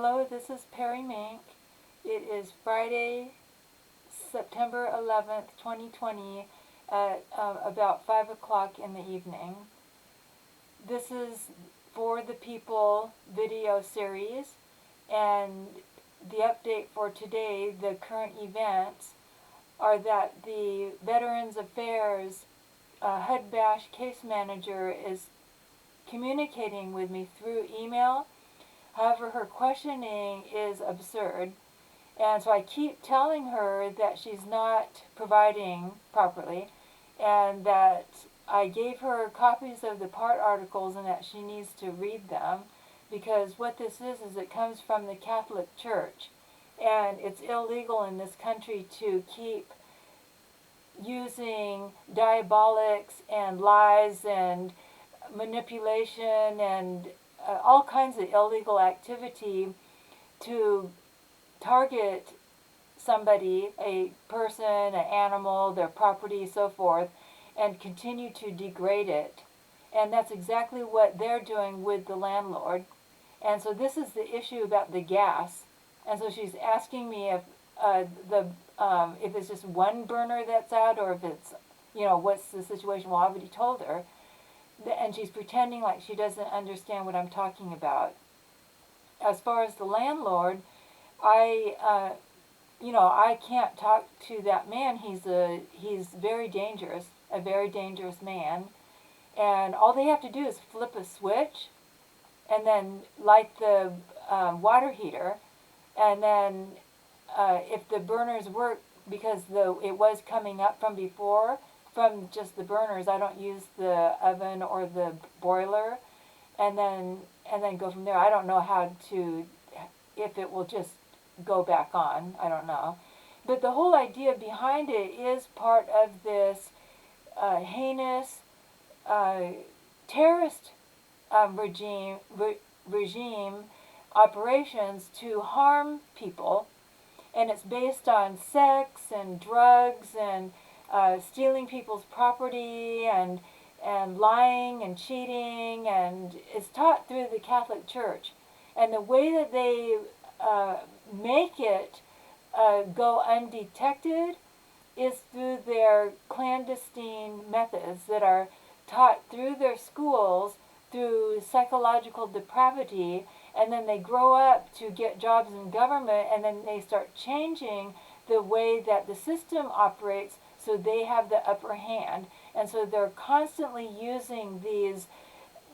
Hello, this is Perry Mink. It is Friday, September 11th, 2020 at about 5 o'clock in the evening. This is For the People video series, and the update for today, the current events, are that the Veterans Affairs HUD VASH case manager is communicating with me through email. However, her questioning is absurd, and so I keep telling her that she's not providing properly, and that I gave her copies of the part articles and that she needs to read them, because what this is it comes from the Catholic Church, and it's illegal in this country to keep using diabolics and lies and manipulation and all kinds of illegal activity to target somebody, a person, an animal, their property, so forth, and continue to degrade it. And that's exactly what they're doing with the landlord. And so this is the issue about the gas. And so she's asking me if if it's just one burner that's out, or if it's, what's the situation. Well, I already told her. And she's pretending like she doesn't understand what I'm talking about. As far as the landlord, I can't talk to that man. He's very dangerous, a very dangerous man. And all they have to do is flip a switch, and then light the water heater, and then if the burners work, because it was coming up from before, from just the burners. I don't use the oven or the boiler, and then go from there. I don't know if it will just go back on. I don't know. But the whole idea behind it is part of this heinous terrorist regime operations to harm people, and it's based on sex and drugs and stealing people's property and lying and cheating, and it's taught through the Catholic Church. And the way that they make it go undetected is through their clandestine methods that are taught through their schools, through psychological depravity, and then they grow up to get jobs in government, and then they start changing the way that the system operates so they have the upper hand. And so they're constantly using these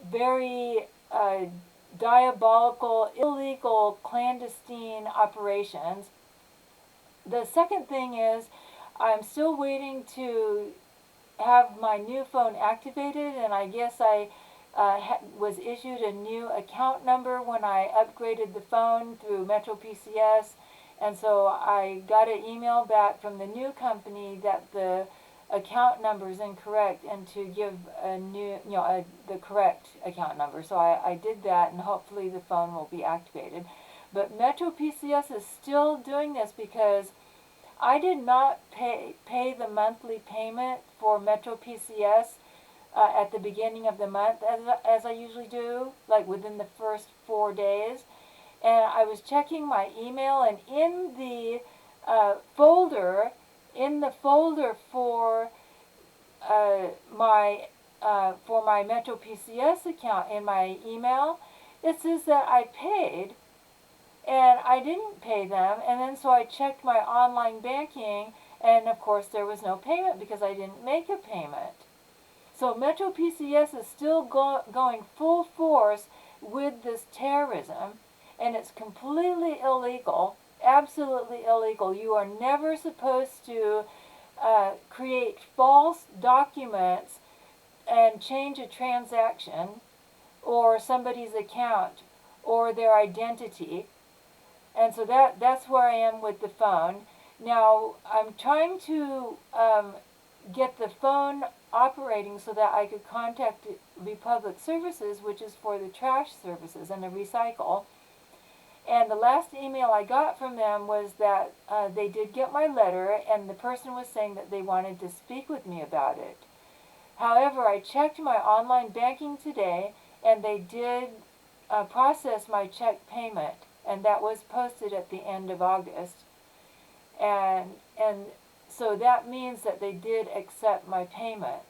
very diabolical, illegal, clandestine operations. The second thing is, I'm still waiting to have my new phone activated, and I guess I was issued a new account number when I upgraded the phone through Metro PCS. And so I got an email back from the new company that the account number is incorrect, and to give a new, the correct account number. So I did that, and hopefully the phone will be activated. But Metro PCS is still doing this because I did not pay the monthly payment for Metro PCS at the beginning of the month, as I usually do, like within the first 4 days. And I was checking my email, and in the folder for my Metro PCS account in my email, it says that I paid, and I didn't pay them. And then so I checked my online banking, and of course there was no payment because I didn't make a payment. So Metro PCS is still going full force with this terrorism, and it's completely illegal, absolutely illegal. You are never supposed to create false documents and change a transaction or somebody's account or their identity. And so that's where I am with the phone. Now, I'm trying to get the phone operating so that I could contact Republic Services, which is for the trash services and the recycle. And the last email I got from them was that they did get my letter, and the person was saying that they wanted to speak with me about it. However, I checked my online banking today, and they did process my check payment. and that was posted at the end of August. And so that means that they did accept my payment.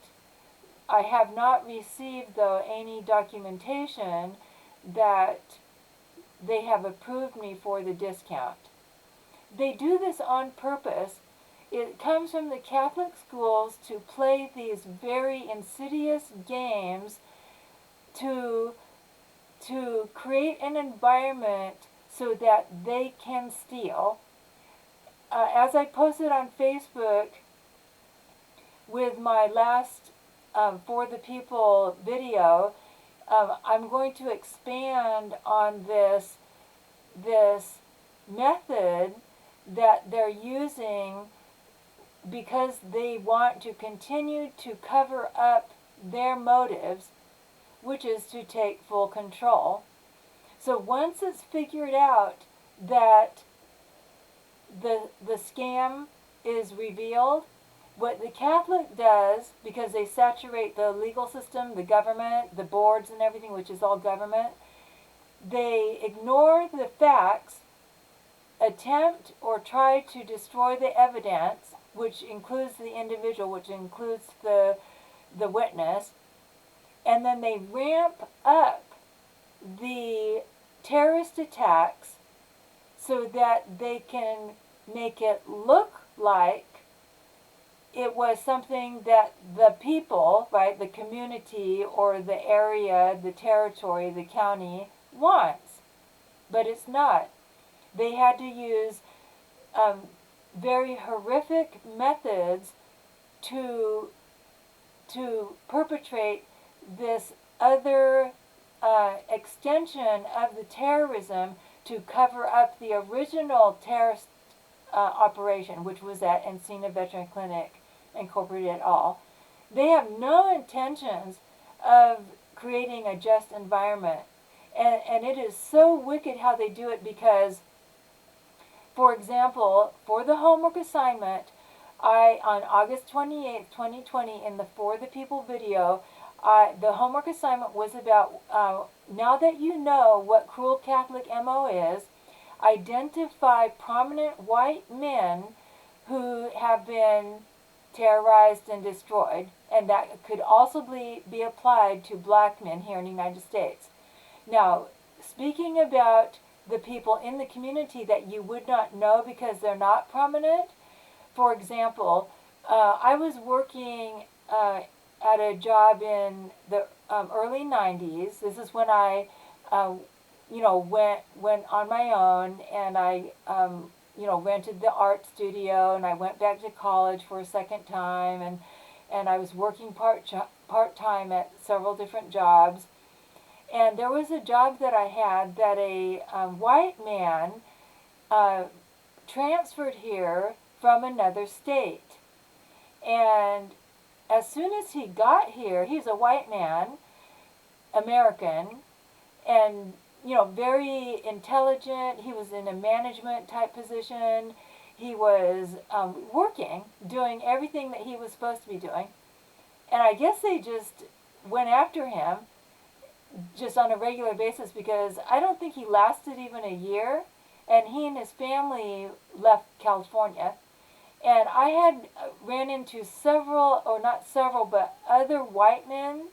I have not received, though, any documentation that they have approved me for the discount. They do this on purpose. It comes from the Catholic schools to play these very insidious games to create an environment so that they can steal. As I posted on Facebook with my last For the People video, I'm going to expand on this method that they're using because they want to continue to cover up their motives, which is to take full control. So once it's figured out that the scam is revealed, what the Catholic does, because they saturate the legal system, the government, the boards and everything, which is all government, they ignore the facts, attempt or try to destroy the evidence, which includes the individual, which includes the witness, and then they ramp up the terrorist attacks so that they can make it look like it was something that the people, right, the community or the area, the territory, the county wants. But it's not. They had to use very horrific methods to perpetrate this other extension of the terrorism to cover up the original terrorist operation, which was at Encina Veteran Clinic Incorporated et al. They have no intentions of creating a just environment. And it is so wicked how they do it because, for example, for the homework assignment, on August 28th, 2020, in the For the People video, the homework assignment was about, now that you know what Cruel Catholic M.O. is, identify prominent white men who have been terrorized and destroyed, and that could also be applied to black men here in the United States. Now, speaking about the people in the community that you would not know because they're not prominent, for example, I was working at a job in the early 90s. This is when I went on my own, and I rented the art studio, and I went back to college for a second time, and I was working part-time at several different jobs. And there was a job that I had that a white man transferred here from another state. And as soon as he got here, he's a white man, American, and very intelligent. He was in a management type position. He was working, doing everything that he was supposed to be doing. And I guess they just went after him just on a regular basis because I don't think he lasted even a year. And he and his family left California. And I had ran into several, or not several, but other white men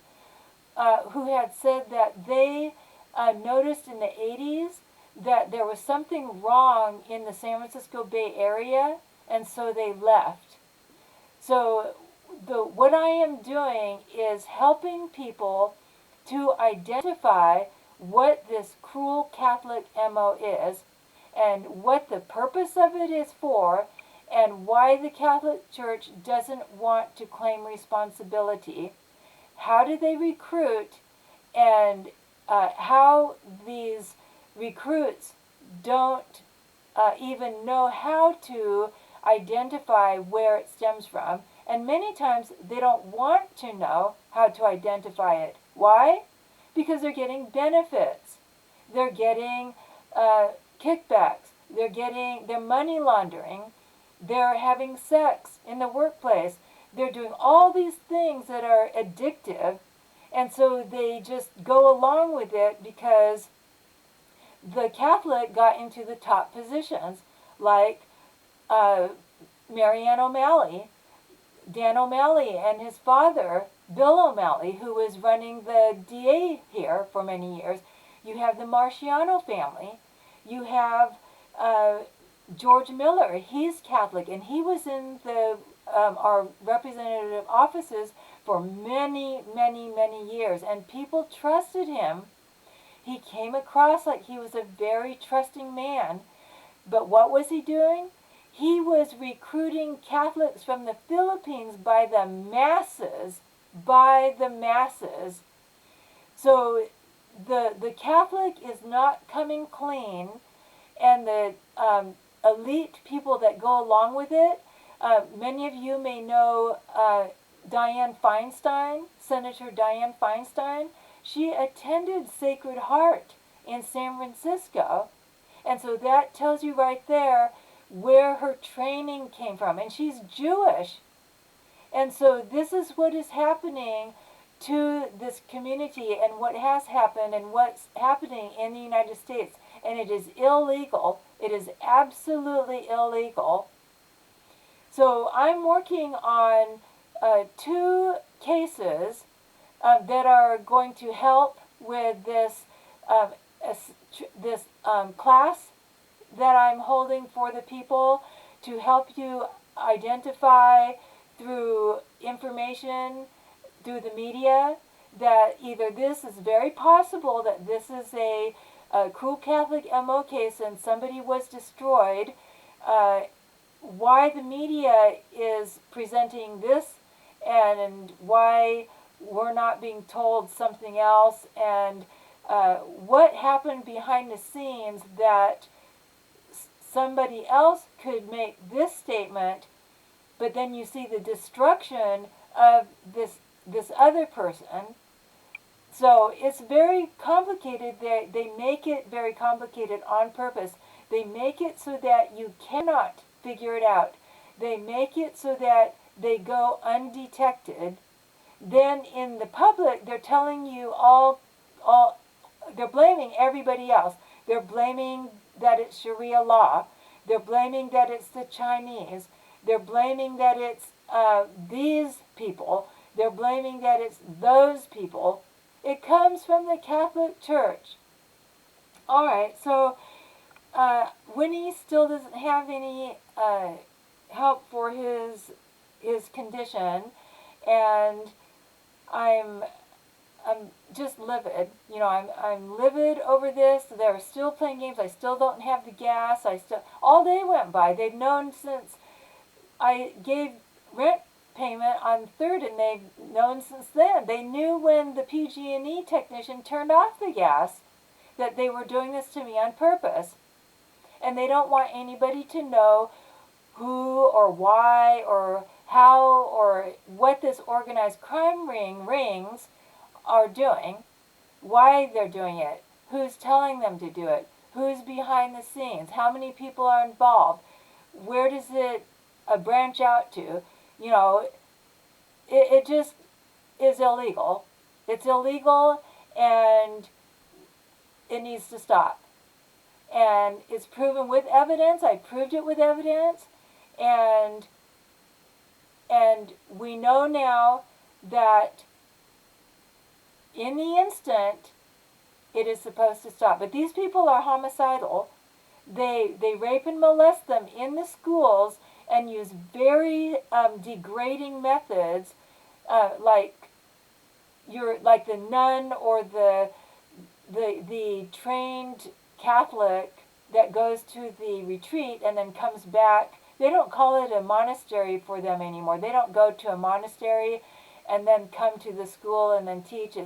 who had said that they noticed in the 80s that there was something wrong in the San Francisco Bay Area, and so they left. So what I am doing is helping people to identify what this Cruel Catholic M.O. is, and what the purpose of it is for, and why the Catholic Church doesn't want to claim responsibility. How do they recruit, and how these recruits don't even know how to identify where it stems from. And many times they don't want to know how to identify it. Why? Because they're getting benefits. They're getting kickbacks. They're money laundering. They're having sex in the workplace. They're doing all these things that are addictive. And so they just go along with it because the Catholic got into the top positions, like uh, Marianne O'Malley, Dan O'Malley, and his father, Bill O'Malley, who was running the DA here for many years. You have the Marciano family. You have uh, George Miller. He's Catholic, and he was in the our representative offices for many, many, many years, and people trusted him. He came across like he was a very trusting man. But what was he doing? He was recruiting Catholics from the Philippines by the masses, by the masses. So the Catholic is not coming clean, and the elite people that go along with it. Many of you may know Dianne Feinstein, Senator Dianne Feinstein. She attended Sacred Heart in San Francisco, and so that tells you right there where her training came from. And she's Jewish. And so this is what is happening to this community, and what has happened, and what's happening in the United States. And it is illegal. It is absolutely illegal. So I'm working on two cases that are going to help with um, this class that I'm holding for the people, to help you identify through information, through the media, that either this is very possible that this is a Cruel Catholic M.O. case and somebody was destroyed, why the media is presenting this, and why we're not being told something else, and what happened behind the scenes that somebody else could make this statement, but then you see the destruction of this other person. So it's very complicated. They make it very complicated on purpose. They make it so that you cannot figure it out. They make it so that they go undetected. Then in the public, they're telling you they're blaming everybody else. They're blaming that it's Sharia law. They're blaming that it's the Chinese. They're blaming that it's these people. They're blaming that it's those people. It comes from the Catholic Church. All right, so Winnie still doesn't have any help for his condition, and I'm just livid. You know, I'm livid over this. They're still playing games. I still don't have the gas. All day went by. They've known since I gave rent payment on 3rd, and they've known since then. They knew when the PG&E technician turned off the gas that they were doing this to me on purpose. And they don't want anybody to know who or why or how or what this organized crime rings are doing, why they're doing it, who's telling them to do it, who's behind the scenes, how many people are involved, where does it branch out to. You know, it just is illegal. It's illegal, and it needs to stop. And it's proven with evidence. I proved it with evidence, and we know now that in the instant it is supposed to stop. But these people are homicidal. They rape and molest them in the schools and use very degrading methods, like the nun or the trained Catholic that goes to the retreat and then comes back. They don't call it a monastery for them anymore. They don't go to a monastery and then come to the school and then teach.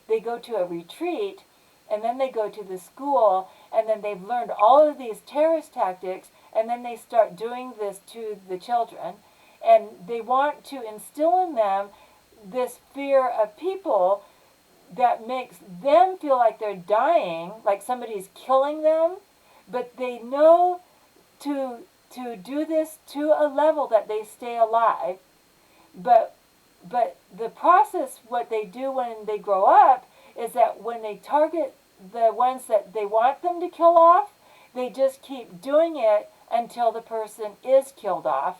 They go to a retreat, and then they go to the school, and then they've learned all of these terrorist tactics, and then they start doing this to the children. And they want to instill in them this fear of people that makes them feel like they're dying, like somebody's killing them, but they know to do this to a level that they stay alive. But the process, what they do when they grow up, is that when they target the ones that they want them to kill off, they just keep doing it until the person is killed off.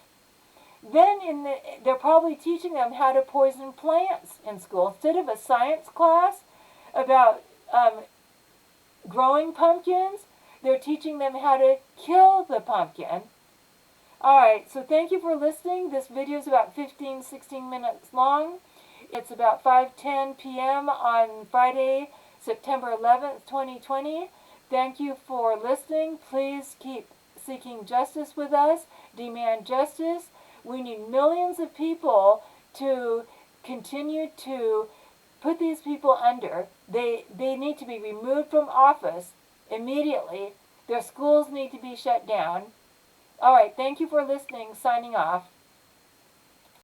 Then they're probably teaching them how to poison plants in school. Instead of a science class about growing pumpkins, they're teaching them how to kill the pumpkin. Alright, so thank you for listening. This video is about 15-16 minutes long. It's about 5:10 p.m. on Friday, September 11th, 2020. Thank you for listening. Please keep seeking justice with us. Demand justice. We need millions of people to continue to put these people under. They need to be removed from office immediately. Their schools need to be shut down. All right, thank you for listening. Signing off.